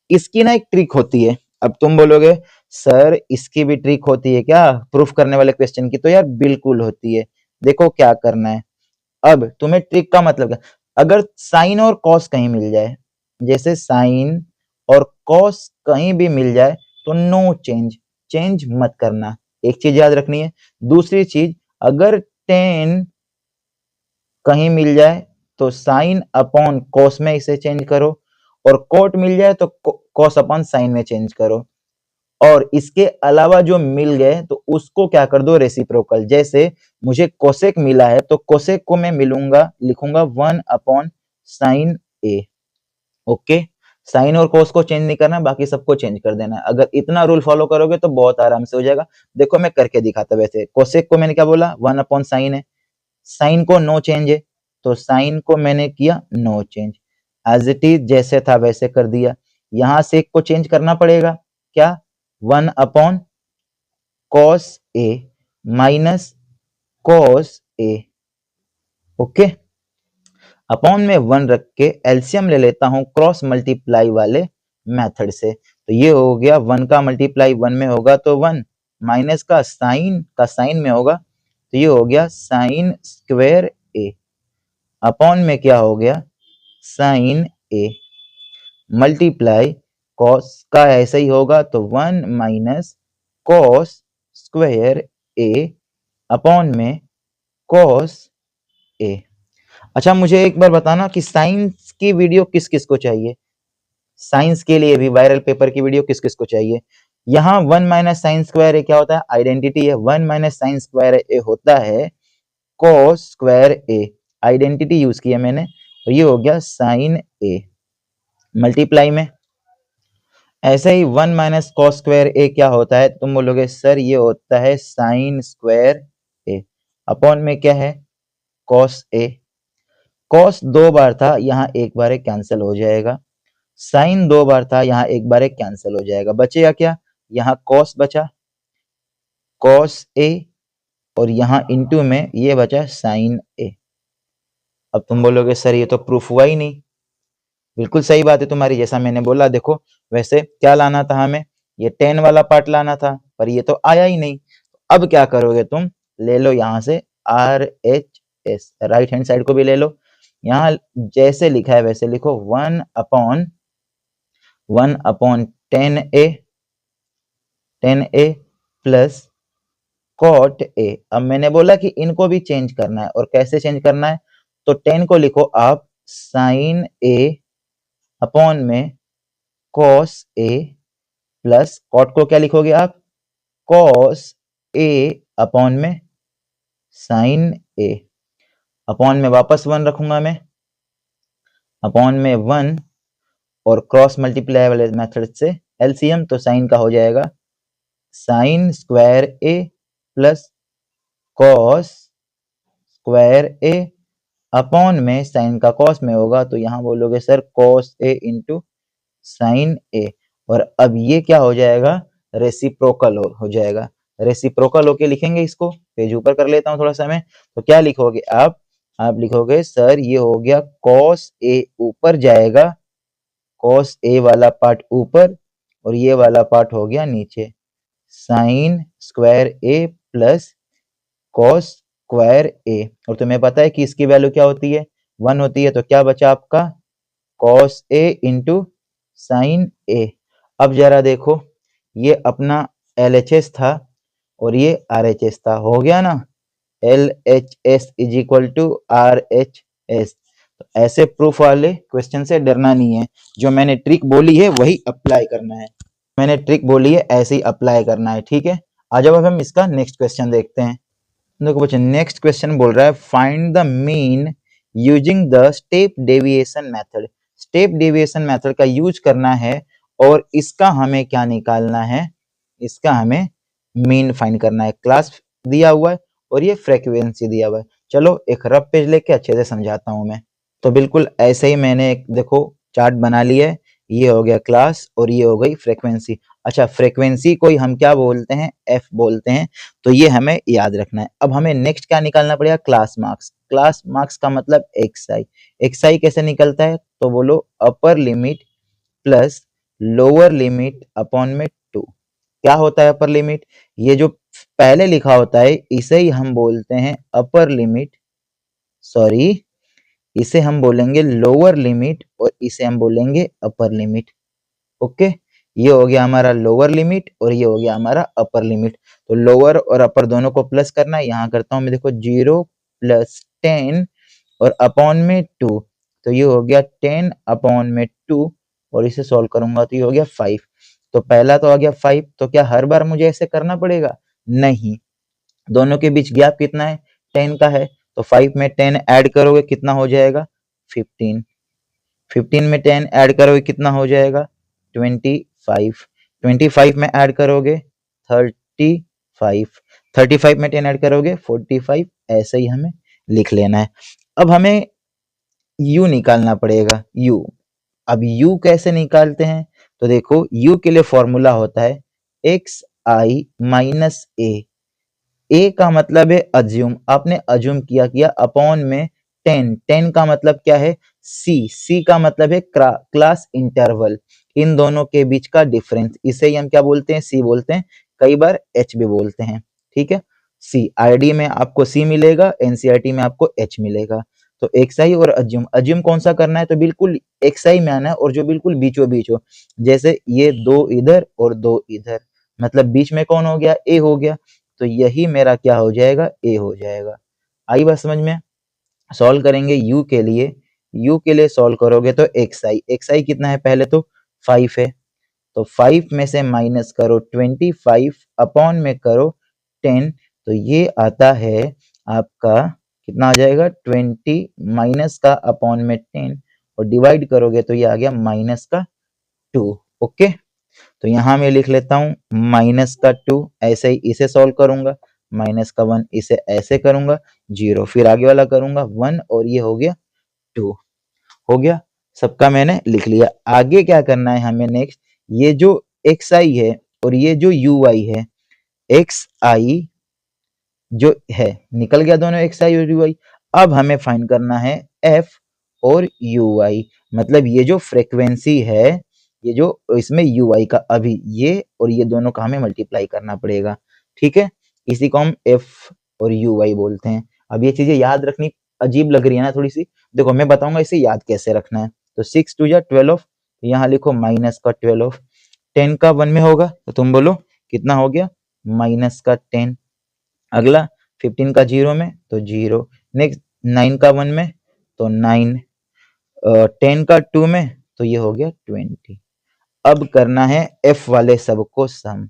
इसकी ना एक ट्रिक होती है। अब तुम बोलोगे सर इसकी भी ट्रिक होती है क्या प्रूफ करने वाले क्वेश्चन की? तो यार बिल्कुल होती है। देखो क्या करना है। अब तुम्हें ट्रिक का मतलब क्या? अगर साइन और कॉस कहीं मिल जाए, जैसे साइन और कॉस कहीं भी मिल जाए तो नो चेंज, चेंज मत करना, एक चीज याद रखनी है। दूसरी चीज, अगर टेन कहीं मिल जाए तो साइन अपॉन कॉस में इसे चेंज करो, और कोट मिल जाए तो कॉस अपॉन साइन में चेंज करो, और इसके अलावा जो मिल गए तो उसको क्या कर दो? रेसिप्रोकल। जैसे मुझे कोसेक मिला है तो कोसेक को मैं लिखूंगा 1 अपॉन साइन ए। ओके, साइन और कोस को चेंज नहीं करना, बाकी सबको चेंज कर देना है। अगर इतना रूल फॉलो करोगे तो बहुत आराम से हो जाएगा। देखो मैं करके दिखाता। वैसे कोसेक को मैंने क्या बोला? 1 अपॉन साइन है, साइन को नो चेंज है तो साइन को मैंने किया no change, as it is जैसे था वैसे कर दिया। यहां सेक को चेंज करना पड़ेगा, क्या? 1 upon cos A minus cos A. Okay, upon में 1 रख के एलसीएम ले लेता हूं क्रॉस मल्टीप्लाई वाले मेथड से। तो ये हो गया 1 का मल्टीप्लाई 1 में होगा तो 1, माइनस का साइन में होगा तो ये हो गया साइन स्क्वायर ए, अपॉन में क्या हो गया? साइन ए, मल्टीप्लाई कॉस का ऐसा ही होगा तो 1 माइनस कॉस स्क्वायर ए अपॉन में कॉस ए। अच्छा मुझे एक बार बताना कि साइंस की वीडियो किस किस को चाहिए? साइंस के लिए भी वायरल पेपर की वीडियो किस किस को चाहिए? यहाँ 1 माइनस साइन स्क्वायर ए क्या होता है? आइडेंटिटी है। 1 माइनस साइन स्क्वायर ए होता है कॉस स्क्वायर ए, आइडेंटिटी यूज किया मैंने, तो ये हो गया साइन ए। मल्टीप्लाई में ऐसे ही 1 माइनस कॉस स्क्वायर ए क्या होता है? तुम बोलोगे सर ये होता है साइन स्क्वायर ए, अपॉन में क्या है? Cos A. कॉस 2 बार था, यहाँ एक बार एक कैंसिल हो जाएगा। साइन 2 बार था, यहाँ एक बार एक कैंसिल हो जाएगा। बचेगा क्या? यहाँ कॉस बचा, कॉस ए, और यहाँ इंटू में ये बचा साइन ए। अब तुम बोलोगे सर ये तो प्रूफ हुआ ही नहीं। बिल्कुल सही बात है तुम्हारी, जैसा मैंने बोला। देखो वैसे क्या लाना था हमें? ये 10 वाला पार्ट लाना था, पर ये तो आया ही नहीं। अब क्या करोगे तुम? ले लो यहाँ से RHS, राइट हैंड साइड को भी ले लो। यहाँ जैसे लिखा है वैसे लिखो, 1 upon 10a plus cot A. अब मैंने बोला कि इनको भी चेंज करना है, और कैसे चेंज करना है? तो 10 को लिखो आप साइन ए अपॉन में कॉस ए, प्लस कॉट को क्या लिखोगे आप? कॉस ए अपॉन में साइन ए, अपॉन में वापस 1 रखूंगा मैं, अपॉन में 1, और क्रॉस मल्टीप्लाई वाले मेथड से एलसीएम, तो साइन का हो जाएगा साइन स्क्वायर ए प्लस कॉस स्क्वायर ए, अपॉन में साइन का कॉस में होगा तो यहाँ बोलोगे sir cos A into sine ए, और अब ये क्या हो जाएगा? रेसिप्रोकल हो जाएगा। रेसिप्रोकल होके लिखेंगे इसको। पेज ऊपर कर लेता हूँ थोड़ा सा मैं। तो क्या लिखोगे आप लिखोगे सर ये हो गया कॉस ए ऊपर जाएगा, कॉस ए वाला पार्ट ऊपर और ये वाला पार्ट हो गया नीचे, साइन स्क्वायर ए प्लस कॉस स्क्वायर ए। और तुम्हें पता है कि इसकी वैल्यू क्या होती है, 1 होती है। तो क्या बचा आपका कॉस ए इंटू साइन ए। अब जरा देखो, ये अपना LHS था और ये RHS था, हो गया ना, LHS is equal to RHS। तो ऐसे प्रूफ वाले क्वेश्चन से डरना नहीं है, जो मैंने ट्रिक बोली है वही अप्लाई करना है, मैंने ट्रिक बोली है ऐसे ही अप्लाई करना है, ठीक है। आ जाओ अब हम इसका नेक्स्ट क्वेश्चन देखते हैं। देखो बच्चे नेक्स्ट क्वेश्चन बोल रहा है find the mean using the step deviation method. Step deviation method का यूज करना है और इसका हमें क्या निकालना है, इसका हमें मीन फाइंड करना है। क्लास दिया हुआ है और ये फ्रीक्वेंसी दिया हुआ है। चलो एक रफ पेज लेके अच्छे से समझाता हूं मैं। तो बिल्कुल ऐसे ही मैंने एक देखो चार्ट बना लिया है, ये हो गया क्लास और ये हो गई फ्रीक्वेंसी। अच्छा फ्रीक्वेंसी को ही हम क्या बोलते हैं, एफ बोलते हैं, तो ये हमें याद रखना है। अब हमें नेक्स्ट क्या निकालना पड़ेगा, क्लास मार्क्स। क्लास मार्क्स का मतलब एक्स आई कैसे निकलता है, तो बोलो upper limit plus lower limit upon में 2। क्या होता है अपर लिमिट, ये जो पहले लिखा होता है इसे ही हम बोलते हैं अपर लिमिट, सॉरी इसे हम बोलेंगे लोअर लिमिट और इसे हम बोलेंगे अपर लिमिट। ओके, ये हो गया हमारा लोअर लिमिट और ये हो गया हमारा अपर लिमिट। तो लोअर और अपर दोनों को प्लस करना है, यहाँ करता हूं मैं, देखो 0 + 10 और अपॉन में 2, तो ये हो गया 10 अपॉन में 2 और इसे सॉल्व करूंगा तो ये हो गया 5। तो पहला तो आ गया 5, तो क्या हर बार मुझे ऐसे करना पड़ेगा, नहीं, दोनों के बीच गैप कितना है, 10 का है। तो 5 में 10 ऐड करोगे कितना हो जाएगा, 15। 15 में 10 ऐड करोगे कितना हो जाएगा, 25। 25 में ऐड करोगे 35। 35 में 10 ऐड करोगे 45। ऐसे ही हमें लिख लेना है। अब हमें u निकालना पड़ेगा, u। अब u कैसे निकालते हैं, तो देखो u के लिए फॉर्मूला होता है xi माइनस a का मतलब है अज्यूम, आपने अज्यूम किया अपॉन में 10 का मतलब क्या है, c का मतलब है क्लास इंटरवल, इन दोनों के बीच का डिफरेंस, इसे ही हम क्या बोलते हैं, c बोलते हैं, कई बार h भी बोलते हैं, ठीक है। c आईडी में आपको c मिलेगा, एनसीईआरटी में आपको h मिलेगा। तो xi और अज्यूम कौन सा करना है, तो बिल्कुल xi में आना है और जो बिल्कुल बीचों बीच हो, जैसे ये 2 इधर और 2 इधर, मतलब बीच में कौन हो गया, a हो गया। तो यही मेरा क्या हो जाएगा, ए हो जाएगा। आई बात समझ में। सॉल्व करेंगे यू के लिए, यू के लिए सॉल्व करोगे तो एक्स आई कितना है, पहले तो 5 है, तो 5 में से माइनस करो 25 अपॉन में करो 10, तो ये आता है आपका कितना आ जाएगा, 20 माइनस का अपॉन में 10 और डिवाइड करोगे तो ये आ गया माइनस का 2। ओके, तो यहाँ मैं लिख लेता हूँ माइनस का 2, ऐसे ही इसे सॉल्व करूंगा, माइनस का 1 इसे ऐसे करूंगा 0, फिर आगे वाला करूंगा 1 और ये हो गया 2। हो गया, सबका मैंने लिख लिया। आगे क्या करना है हमें नेक्स्ट, ये जो xi है और ये जो ui है, xi जो है निकल गया दोनों xi और ui। अब हमें फाइंड करना है f और ui, मतलब ये जो फ्रीक्वेंसी है, ये जो इसमें ui का अभी ये और ये दोनों का हमें मल्टीप्लाई करना पड़ेगा, ठीक है। इसी को हम f और ui बोलते हैं। अब ये चीजें याद रखनी अजीब लग रही है ना थोड़ी सी, देखो मैं बताऊंगा इसे याद कैसे रखना है। तो 6 2 या 12, यहाँ लिखो माइनस का 12, 10 का 1 में होगा तो तुम बोलो कितना हो गया, माइनस का 10। अगला 15 का 0 में तो 0, नेक्स्ट 9 का 1 में तो 9, 10 का 2 में तो ये हो गया 20। अब करना है f वाले सबको सम।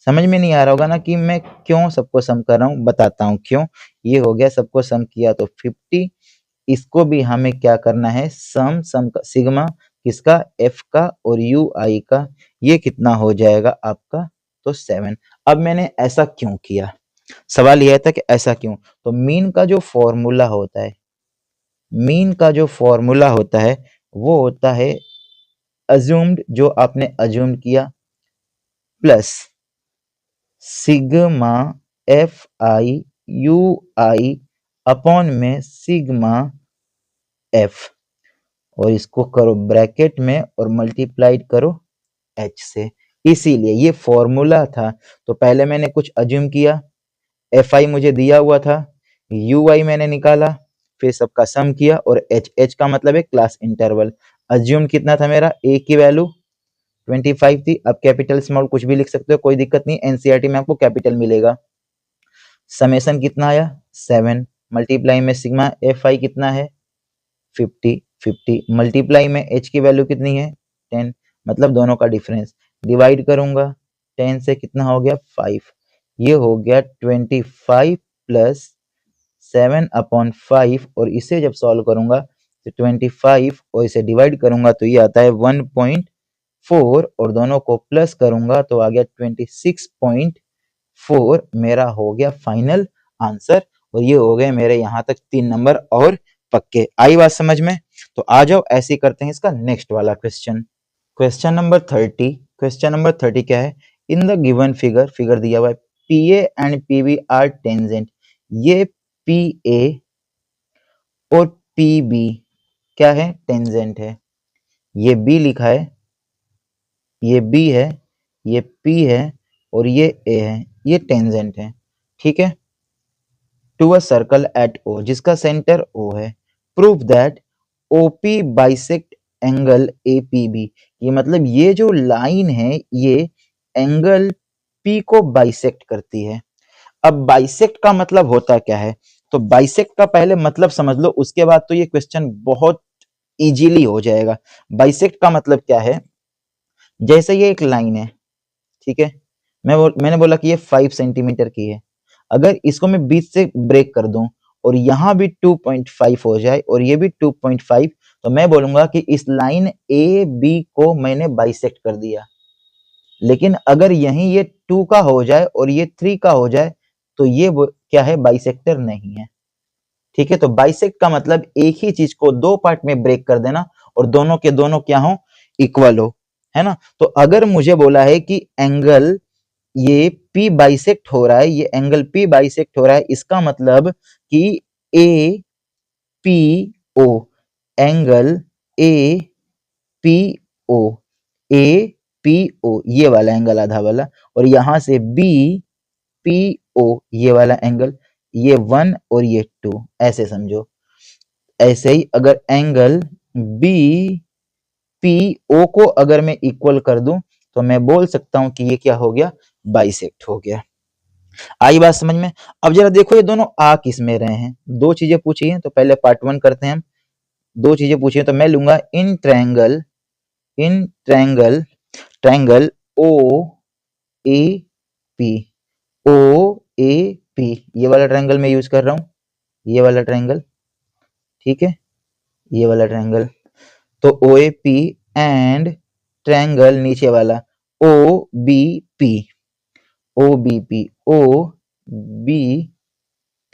समझ में नहीं आ रहा होगा ना कि मैं क्यों सबको सम कर रहा हूँ, बताता हूँ क्यों। ये हो गया सबको सम किया तो 50, इसको भी हमें क्या करना है, सम का सिग्मा किसका, f का और ui का, ये कितना हो जाएगा आपका, तो 7। अब मैंने ऐसा क्यों किया, सवाल यह था कि ऐसा क्यों, तो मीन का जो फॉर्मूला होता है, मीन का जो फॉर्मूला होता है वो होता है अज्यूम्ड, जो आपने अज्यूम किया, plus sigma F I you I upon में सिग्मा एफ, और इसको करो ब्रैकेट में और मल्टीप्लाइड करो एच से। इसीलिए ये फॉर्मूला था। तो पहले मैंने कुछ अज्यूम किया, एफ आई मुझे दिया हुआ था, यू आई मैंने निकाला, फिर सबका सम किया, और एच, एच का मतलब है क्लास इंटरवल। अज्यूम कितना था मेरा, ए की वैल्यू 25 थी। अब कैपिटल स्मॉल कुछ भी लिख सकते हो, कोई दिक्कत नहीं, एनसीईआरटी में आपको कैपिटल मिलेगा। समेशन कितना आया 7, मल्टीप्लाई में सिग्मा एफ आई कितना है 50, 50 मल्टीप्लाई में एच की वैल्यू कितनी है 10, मतलब दोनों का डिफरेंस, डिवाइड करूंगा 10 से, कितना हो गया 5, ये हो गया 25 प्लस 7/5, और इसे जब सॉल्व करूंगा तो 25 और इसे डिवाइड करूंगा तो ये आता है 1.4, और दोनों को प्लस करूंगा तो आ गया 26.4, मेरा हो गया फाइनल आंसर। और ये हो गए मेरे यहाँ तक 3 नंबर और पक्के। आई बात समझ में? तो आ जाओ ऐसे ही करते हैं इसका नेक्स्ट वाला question. Question number 30। Question number 30 क्या है, in the given figure, figure दिया हुआ है पीए एंड पीबी आर टेंजेंट। ये पीए और पीबी क्या है, टेंजेंट है। ये बी लिखा है, ये बी है, ये पी है, और ये ए है, ये टेंजेंट है, ठीक है। टू अ सर्कल एट ओ, जिसका सेंटर ओ है। Prove that OP bisect angle APB. ये मतलब ये जो लाइन है ये एंगल पी को बाइसेक्ट करती है। अब बाइसेक्ट का मतलब होता क्या है, तो बाइसेक्ट का पहले मतलब समझ लो, उसके बाद तो ये क्वेश्चन बहुत इजीली हो जाएगा। बाइसेक्ट का मतलब क्या है, जैसे ये एक लाइन है, ठीक है, मैंने बोला कि ये 5 सेंटीमीटर की है। अगर इसको मैं बीच से ब्रेक कर दूं और यहाँ भी 2.5 हो जाए और ये भी 2.5, तो मैं बोलूंगा कि इस लाइन ए बी को मैंने बाइसेक्ट कर दिया। लेकिन अगर यहीं ये 2 का हो जाए और ये 3 का हो जाए तो ये क्या है, बाइसेक्टर नहीं है, ठीक है। तो बाइसेक्ट का मतलब एक ही चीज को दो पार्ट में ब्रेक कर देना और दोनों के दोनों क्या हो, इक्वल हो, है ना। तो अगर मुझे बोला है कि एंगल ये P बाइसेक्ट हो रहा है, ये एंगल P बाइसेक्ट हो रहा है, इसका मतलब कि A P O, angle A P O, A P O ये वाला एंगल आधा वाला, और यहां से बी पी ओ ये वाला एंगल, ये 1 और ये 2, ऐसे समझो। ऐसे ही अगर एंगल बी पी ओ को अगर मैं इक्वल कर दूं तो मैं बोल सकता हूं कि ये क्या हो गया, बाइसेक्ट हो गया। आई बात समझ में? अब जरा देखो ये दोनों आ किस में रहे हैं, दो चीजें पूछी हैं, तो पहले पार्ट 1 करते हैं हम। दो चीजें पूछी हैं तो मैं लूंगा in triangle, in triangle, triangle O A P, O A P, ये वाला ट्रायंगल मैं यूज कर रहा हूं, ये वाला ट्रायंगल, ठीक है, ये वाला ट्रायंगल। तो O A P and triangle नीचे वाला O B P, O B P, O B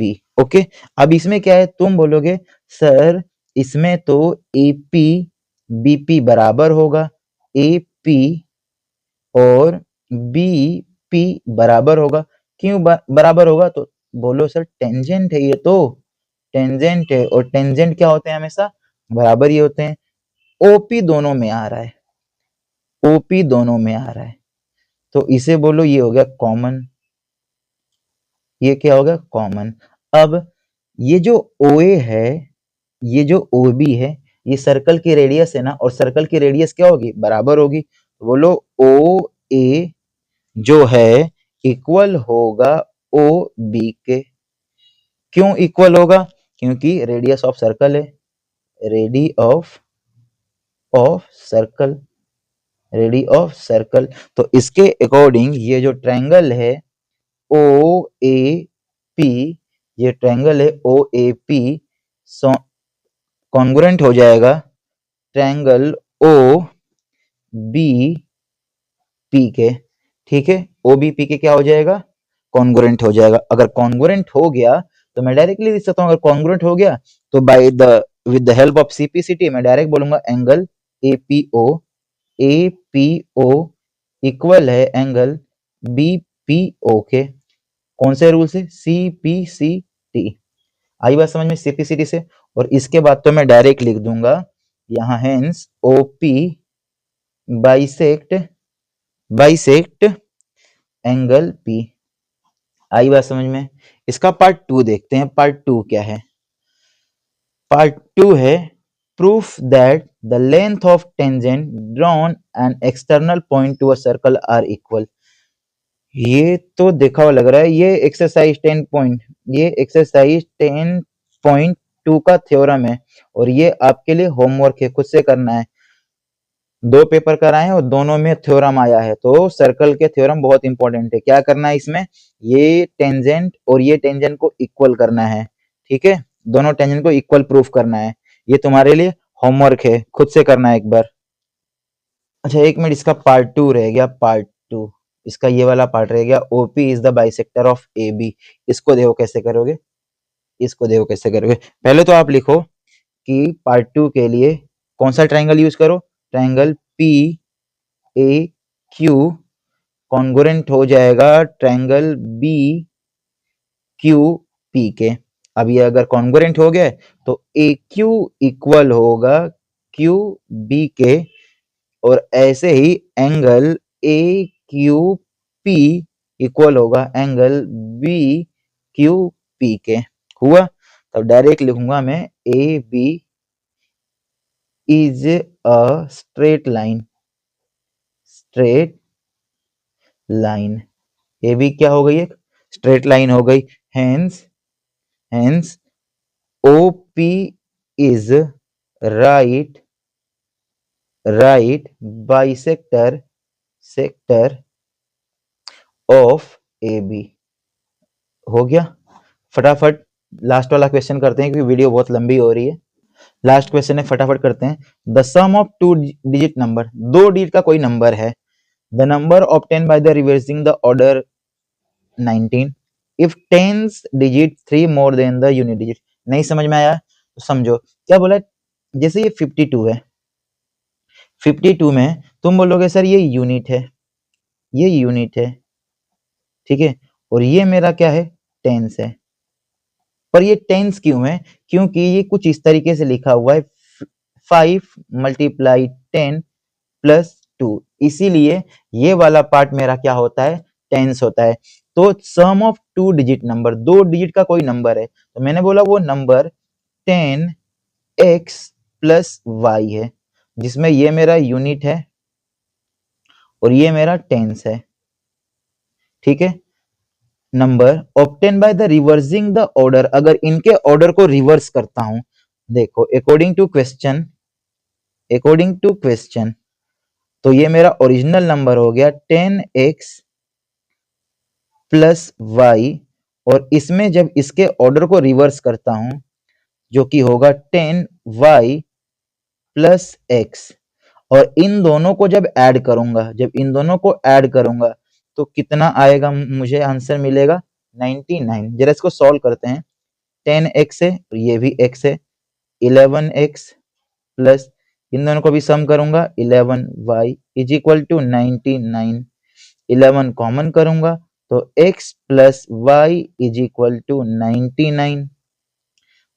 P, okay. अब इसमें क्या है, तुम बोलोगे सर इसमें तो एपी बीपी बराबर होगा, एपी और बीपी बराबर होगा, क्यों बराबर होगा, तो बोलो सर टेंजेंट है ये तो, टेंजेंट है, और टेंजेंट क्या होते हैं, हमेशा बराबर ही होते हैं। ओपी दोनों में आ रहा है, ओपी दोनों में आ रहा है, तो इसे बोलो ये हो गया कॉमन, ये क्या होगा कॉमन। अब ये जो OA है, ये जो OB है, ये सर्कल की रेडियस है ना, और सर्कल की रेडियस क्या होगी, बराबर होगी। तो बोलो OA जो है इक्वल होगा OB के। क्यों इक्वल होगा, क्योंकि रेडियस ऑफ सर्कल है, ready of circle, ready of circle. तो इसके अकॉर्डिंग ये जो ट्रायंगल है ओ ए पी, ये ट्रायंगल है ओ ए पी, कॉन्ग्रुएंट हो जाएगा ट्रायंगल ओ बी पी के, ठीक है। ओ बी पी के क्या हो जाएगा, कॉन्ग्रुएंट हो जाएगा। अगर कॉन्ग्रुएंट हो गया तो मैं डायरेक्टली लिख सकता हूँ, अगर कॉन्ग्रुएंट हो गया तो by the with the help of CPCT मैं डायरेक्ट बोलूंगा एंगल एपीओ, एपीओ इक्वल है एंगल ओके, कौन से रूल से? CPCT। आई बात समझ में CPCT से। और इसके बाद तो मैं डायरेक्ट लिख दूंगा यहाँ, hence OP bisect angle P। आई बात समझ में। इसका पार्ट 2 देखते हैं, पार्ट 2 क्या है। पार्ट 2 है proof that the length of tangent drawn and external point to a circle are equal. ये तो देखा हुआ लग रहा है, ये एक्सरसाइज 10.2 का थ्योरम है और ये आपके लिए होमवर्क है, खुद से करना है। 2 पेपर कराए हैं और दोनों में थ्योरम आया है, तो सर्कल के थ्योरम बहुत इंपॉर्टेंट है। क्या करना है इसमें? ये टेंजेंट और ये टेंजेंट को इक्वल करना है, ठीक है, दोनों टेंजेंट को इक्वल प्रूफ करना है। ये तुम्हारे लिए होमवर्क है, खुद से करना है एक बार। अच्छा एक मिनट, इसका पार्ट 2 रह गया, पार्ट 2 इसका ये वाला पार्ट रह गया, OP is the bisector of AB। इसको देखो कैसे करोगे, इसको देखो कैसे करोगे। पहले तो आप लिखो कि पार्ट 2 के लिए कौन सा ट्राइंगल यूज करो, ट्राइंगल PAQ कॉन्ग्रुएंट हो जाएगा ट्राइंगल BQP के। अब ये अगर कॉन्ग्रुएंट हो गया तो AQ इक्वल होगा QB के, और ऐसे ही एंगल AQP इक्वल होगा एंगल BQP के। हुआ? तब डायरेक्ट लिखूंगा मैं AB is a straight line, straight line. AB क्या हो गई? एक स्ट्रेट लाइन हो गई। Hence OP is right bisector of AB। हो गया। फटाफट लास्ट वाला क्वेश्चन करते हैं क्योंकि वीडियो बहुत लंबी हो रही है। लास्ट क्वेश्चन है, फटाफट करते हैं। The sum of 2 digit number, 2 digit का कोई नंबर है, the number obtain by the reversing the order 19 if tens digit 3 more than the unit digit. नहीं समझ में आया तो समझो क्या बोला। जैसे ये 52 है, 52 में तुम बोलोगे सर ये यूनिट है, ये यूनिट है, ठीक है, और ये मेरा क्या है? टेंस है। पर ये टेंस क्यों है? क्योंकि ये कुछ इस तरीके से लिखा हुआ है 5 × 10 + 2, इसीलिए ये वाला पार्ट मेरा क्या होता है? टेंस होता है। तो सम ऑफ 2 डिजिट नंबर, 2 डिजिट का कोई नंबर है, तो मैंने बोला वो नंबर 10x + y है, जिसमें ये मेरा यूनिट है और ये मेरा टेंस है, ठीक है। Number obtain by the reversing the order, अगर इनके ऑर्डर को रिवर्स करता हूं, देखो अकॉर्डिंग टू क्वेश्चन, तो ये मेरा ओरिजिनल नंबर हो गया 10x + y, और इसमें जब इसके ऑर्डर को रिवर्स करता हूं जो कि होगा 10y + x, और इन दोनों को जब ऐड करूंगा, तो कितना आएगा? मुझे आंसर मिलेगा 99। जरा इसको सॉल्व करते हैं। 10x है और ये भी x है, 11x प्लस इन दोनों को भी सम करूंगा 11y is equal to 99। 11 common करूंगा तो x + y is equal to 99,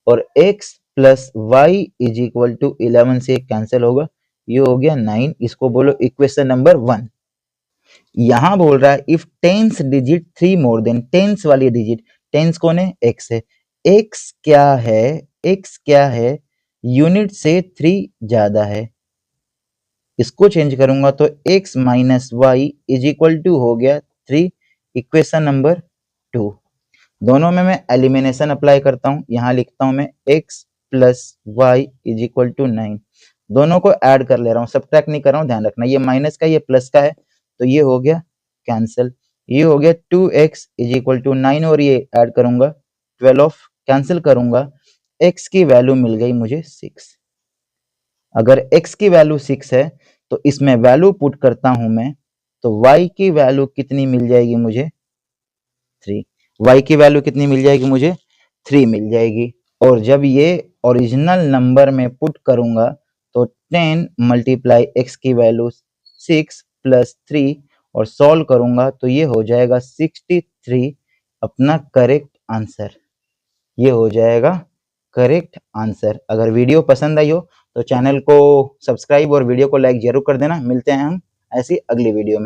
और x + y is equal to 11 से कैंसिल होगा, ये हो गया 9। इसको बोलो इक्वेशन नंबर 1। यहां बोल रहा है if tens digit 3 more than, tens वाली डिजिट, टेंस कौन है? x है। x क्या है? यूनिट से 3 ज्यादा है। इसको चेंज करूंगा तो x - y is equal to हो गया 3, इक्वेशन नंबर 2। दोनों में मैं एलिमिनेशन अप्लाई करता हूं, यहां लिखता हूं मैं x + y is equal to 9। दोनों को ऐड कर ले रहा हूं, सब्ट्रैक्ट नहीं कर रहा हूं, ध्यान रखना। ये माइनस का, ये प्लस का है, तो ये हो गया कैंसिल। ये हो गया 2x इज इक्वल टू 9, और ये ऐड करूंगा 12, कैंसिल करूंगा, x की वैल्यू मिल गई मुझे 6। अगर x की वैल्यू 6 है तो इसमें वैल्यू पुट करता हूं मैं, तो y की वैल्यू कितनी मिल जाएगी मुझे? 3। y की वैल्यू कितनी मिल जाएगी मुझे? 3 मिल जाएगी। और जब ये ओरिजिनल नंबर में पुट करूंगा तो 10 × x की वैल्यू 6 + 3, और सॉल्व करूंगा तो ये हो जाएगा 63 अपना करेक्ट आंसर। ये हो जाएगा करेक्ट आंसर। अगर वीडियो पसंद आई हो तो चैनल को सब्सक्राइब और वीडियो को लाइक जरूर कर देना। मिलते हैं हम ऐसी अगली वीडियो में।